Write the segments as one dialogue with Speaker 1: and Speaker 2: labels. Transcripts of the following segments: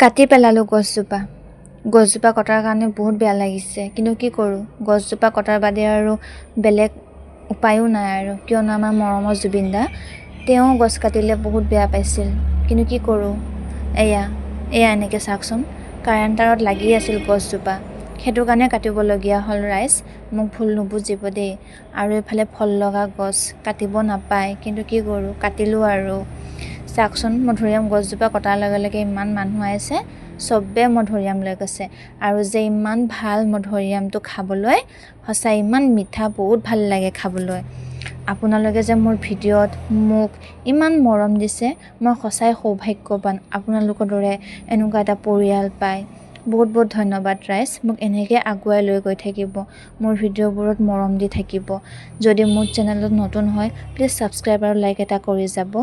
Speaker 1: কাটি পেলালোঁ গছজোপা কটাৰ কাৰণে বহুত বেয়া লাগিছে, কিন্তু কি কৰোঁ, গছজোপা কটাৰ বাদে আৰু বেলেগ উপায়ো নাই আৰু, কিয়নো আমাৰ মৰমৰ জুবিন দা তেওঁ গছ কাটিলে বহুত বেয়া পাইছিল, কিন্তু কি কৰোঁ। এয়া এনেকৈ চাওকচোন, কাৰেণ্ট তাৰত লাগি আছিল গছজোপা, সেইটো কাৰণে কাটিবলগীয়া হ'ল ৰাইজ, মোক ভুল নুবুজিব দেই। আৰু এইফালে ফল লগা গছ কাটিব নাপায়, কিন্তু কি কৰোঁ, কাটিলোঁ আৰু। চাওকচোন, মধুৰিআম গছজোপা কটাৰ লগে লগে ইমান মানুহ আহিছে, চবে মধুৰিআম লৈ গৈছে, আৰু যে ইমান ভাল মধুৰিআমটো খাবলৈ, সঁচাই ইমান মিঠা, বহুত ভাল লাগে খাবলৈ। আপোনালোকে যে মোৰ ভিডিঅ'ত মোক ইমান মৰম দিছে, মই সঁচাই সৌভাগ্যৱান আপোনালোকৰ দৰে এনেকুৱা এটা পৰিয়াল পায়। বহুত বহুত ধন্যবাদ ৰাইজ, মোক এনেকৈ আগুৱাই লৈ গৈ থাকিব, মোৰ ভিডিঅ'বোৰত মৰম দি থাকিব। যদি মোৰ চেনেলত নতুন হয় প্লিজ ছাবস্ক্ৰাইব আৰু লাইক এটা কৰি যাব।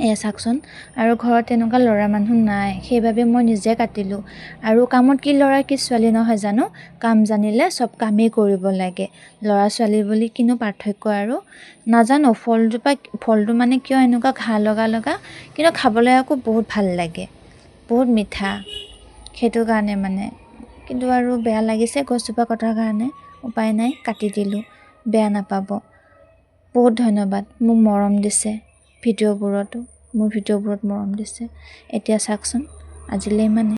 Speaker 1: এয়া চাওকচোন, আৰু ঘৰত তেনেকুৱা ল'ৰা মানুহ নাই, সেইবাবে মই নিজে কাটিলোঁ। আৰু কামত কি ল'ৰা কি ছোৱালী নহয় জানো, কাম জানিলে চব কামেই কৰিব লাগে, ল'ৰা ছোৱালী বুলি কিনো পাৰ্থক্য আৰু। নাজানো ফলটো মানে কিয় এনেকুৱা ঘাঁ লগা, কিন্তু খাবলৈ আকৌ বহুত ভাল লাগে, বহুত মিঠা, সেইটো কাৰণে মানে। কিন্তু আৰু বেয়া লাগিছে গছজোপা কটাৰ কাৰণে, উপায় নাই, কাটি দিলোঁ, বেয়া নাপাব। বহুত ধন্যবাদ, মোক মৰম দিছে মোৰ ভিডিঅ'বোৰত মৰম দিছে। এতিয়া চাওকচোন, আজিলৈ ইমানে।